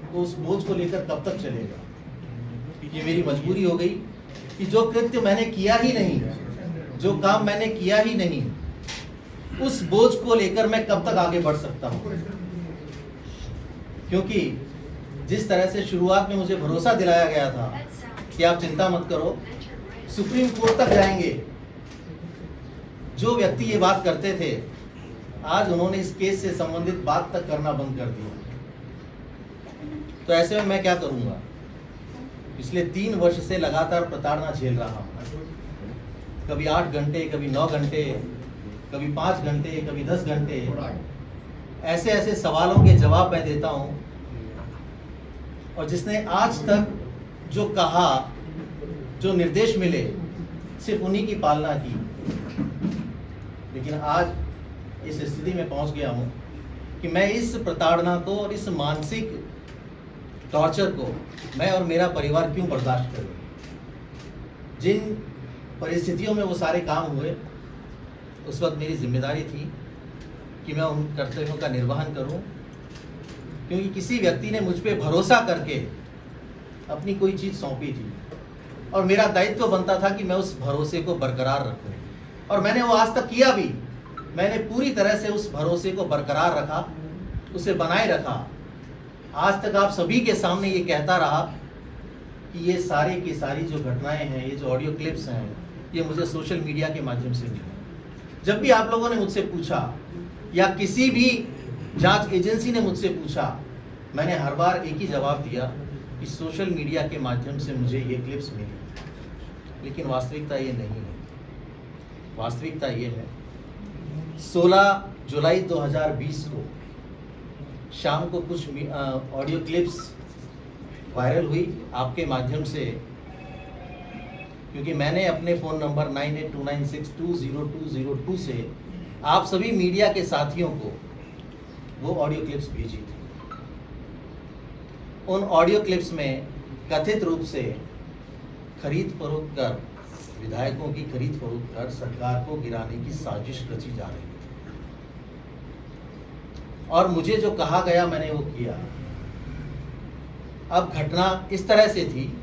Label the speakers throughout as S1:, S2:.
S1: तो उस बोझ को लेकर कब तक चलेगा? ये मेरी मजबूरी हो गई कि जो कृत्य मैंने किया ही नहीं, जो काम मैंने किया ही नहीं, उस बोझ को लेकर मैं कब तक आगे बढ़ सकता हूं? क्योंकि जिस तरह से शुरुआत में मुझे भरोसा दिलाया गया था कि आप चिंता मत करो, सुप्रीम कोर्ट तक जाएंगे, जो व्यक्ति ये बात करते थे आज उन्होंने इस केस से संबंधित बात तक करना बंद कर दिया। तो ऐसे में मैं क्या करूंगा? पिछले 3 वर्ष से लगातार प्रताड़ना झेल रहा हूं, कभी 8 घंटे, कभी 9 घंटे, कभी 5 घंटे, कभी 10 घंटे, ऐसे ऐसे सवालों के जवाब मैं देता हूं। और जिसने आज तक जो कहा, जो निर्देश मिले, सिर्फ उन्हीं की पालना की। लेकिन आज इस स्थिति में पहुंच गया हूं कि मैं इस प्रताड़ना को और इस मानसिक टॉर्चर को मैं और मेरा परिवार क्यों बर्दाश्त करें? जिन परिस्थितियों में वो सारे काम हुए, उस वक्त मेरी जिम्मेदारी थी कि मैं उन कर्तव्यों का निर्वहन करूं, क्योंकि किसी व्यक्ति ने मुझ पे भरोसा करके अपनी कोई चीज़ सौंपी थी और मेरा दायित्व बनता था कि मैं उस भरोसे को बरकरार रखूं। और मैंने वो आज तक किया भी। मैंने पूरी तरह से उस भरोसे को बरकरार रखा, उसे बनाए रखा। आज तक आप सभी के सामने ये कहता रहा कि ये सारे की सारी जो घटनाएं हैं, ये जो ऑडियो क्लिप्स हैं, ये मुझे सोशल मीडिया के माध्यम से मिली। जब भी आप लोगों ने मुझसे पूछा या किसी भी जांच एजेंसी ने मुझसे पूछा, मैंने हर बार एक ही जवाब दिया कि सोशल मीडिया के माध्यम से मुझे ये क्लिप्स मिली। लेकिन वास्तविकता ये नहीं है। वास्तविकता ये है, 16 जुलाई 2020 को शाम को कुछ ऑडियो क्लिप्स वायरल हुई आपके माध्यम से, क्योंकि मैंने अपने फ़ोन नंबर 9829620202 से आप सभी मीडिया के साथियों को वो ऑडियो क्लिप्स भेजी थी। उन ऑडियो क्लिप्स में कथित रूप से खरीद फरोख्त कर, विधायकों की खरीद फरोख्त कर सरकार को गिराने की साजिश रची जा रही थी। और मुझे जो कहा गया मैंने वो किया। अब घटना इस तरह से थी,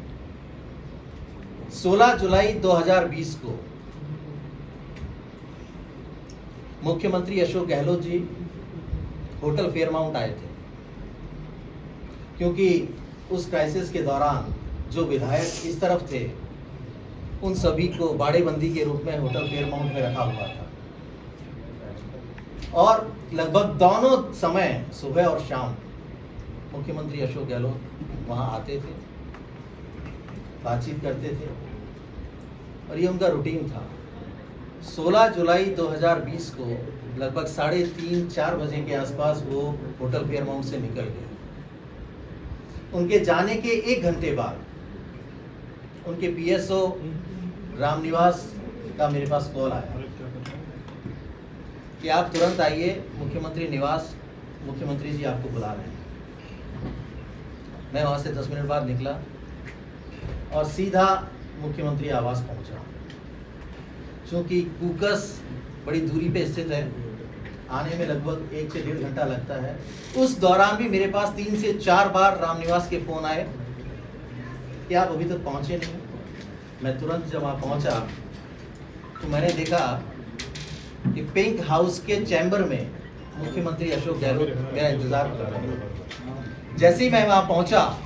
S1: 16 जुलाई 2020 को मुख्यमंत्री अशोक गहलोत जी होटल फेयरमाउंट आए थे, क्योंकि उस क्राइसिस के दौरान जो विधायक इस तरफ थे उन सभी को बाड़ेबंदी के रूप में होटल फेयरमाउंट में रखा हुआ था। और लगभग दोनों समय, सुबह और शाम, मुख्यमंत्री अशोक गहलोत वहां आते थे, बातचीत करते थे और ये उनका रूटीन था। 16 जुलाई 2020 को लगभग 3:30-4 बजे के आसपास वो होटल फेयरमाउंट से निकल गए। उनके जाने के 1 घंटे बाद उनके पीएसओ रामनिवास का मेरे पास कॉल आया कि आप तुरंत आइए मुख्यमंत्री निवास, मुख्यमंत्री जी आपको बुला रहे हैं। मैं वहाँ से 10 मिनट बाद निकला और सीधा मुख्यमंत्री आवास पहुँचा। चूँकि कूकस बड़ी दूरी पे स्थित है, आने में लगभग 1 से 1.5 घंटा लगता है। उस दौरान भी मेरे पास 3 से 4 बार रामनिवास के फ़ोन आए कि आप अभी तक पहुँचे नहीं। मैं तुरंत जब वहाँ पहुँचा तो मैंने देखा कि पिंक हाउस के चैम्बर में मुख्यमंत्री अशोक गहलोत मेरा इंतजार कर रहे हैं। जैसे ही मैं वहाँ पहुँचा,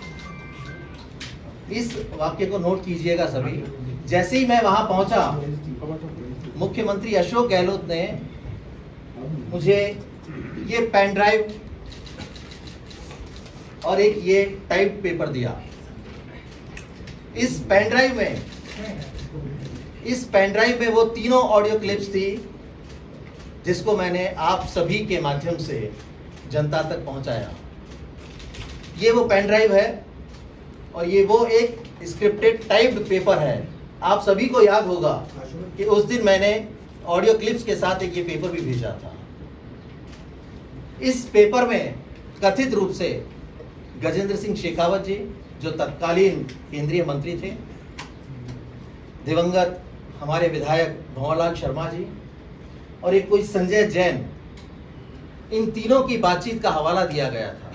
S1: इस वाक्य को नोट कीजिएगा सभी, जैसे ही मैं वहाँ पहुँचा, मुख्यमंत्री अशोक गहलोत ने मुझे ये पेन ड्राइव और एक ये टाइप पेपर दिया। इस पेन ड्राइव में वो तीनों ऑडियो क्लिप्स थी जिसको मैंने आप सभी के माध्यम से जनता तक पहुंचाया। ये वो पेन ड्राइव है और ये वो एक स्क्रिप्टेड टाइप्ड पेपर है। आप सभी को याद होगा कि उस दिन मैंने ऑडियो क्लिप्स के साथ एक ये पेपर भी भेजा था। इस पेपर में कथित रूप से गजेंद्र सिंह शेखावत जी, जो तत्कालीन केंद्रीय मंत्री थे, दिवंगत हमारे विधायक भंवरलाल शर्मा जी और एक कोई संजय जैन, इन तीनों की बातचीत का हवाला दिया गया था।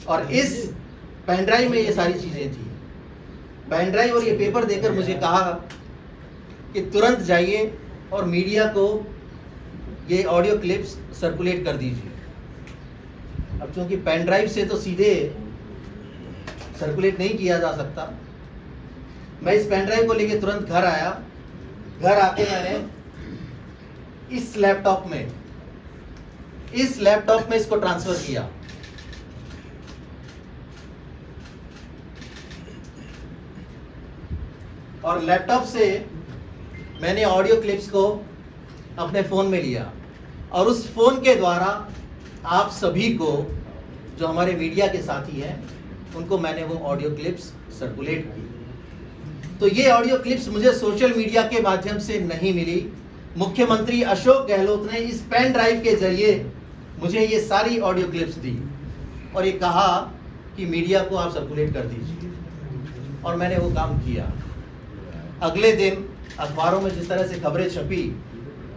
S1: और इस पेन ड्राइव में ये सारी चीजें थी। पेन ड्राइव और ये पेपर देकर मुझे कहा कि तुरंत जाइए और मीडिया को ये ऑडियो क्लिप्स सर्कुलेट कर दीजिए। अब चूंकि पेन ड्राइव से तो सीधे सर्कुलेट नहीं किया जा सकता, मैं इस पेन ड्राइव को लेके तुरंत घर आया। घर आके मैंने इस लैपटॉप में इसको ट्रांसफर किया। और लैपटॉप से मैंने ऑडियो क्लिप्स को अपने फोन में लिया और उस फोन के द्वारा आप सभी को, जो हमारे मीडिया के साथी हैं, उनको मैंने वो ऑडियो क्लिप्स सर्कुलेट की। तो ये ऑडियो क्लिप्स मुझे सोशल मीडिया के माध्यम से नहीं मिली। मुख्यमंत्री अशोक गहलोत ने इस पेन ड्राइव के जरिए मुझे ये सारी ऑडियो क्लिप्स दी और ये कहा कि मीडिया को आप सर्कुलेट कर दीजिए, और मैंने वो काम किया। अगले दिन अखबारों में जिस तरह से खबरें छपी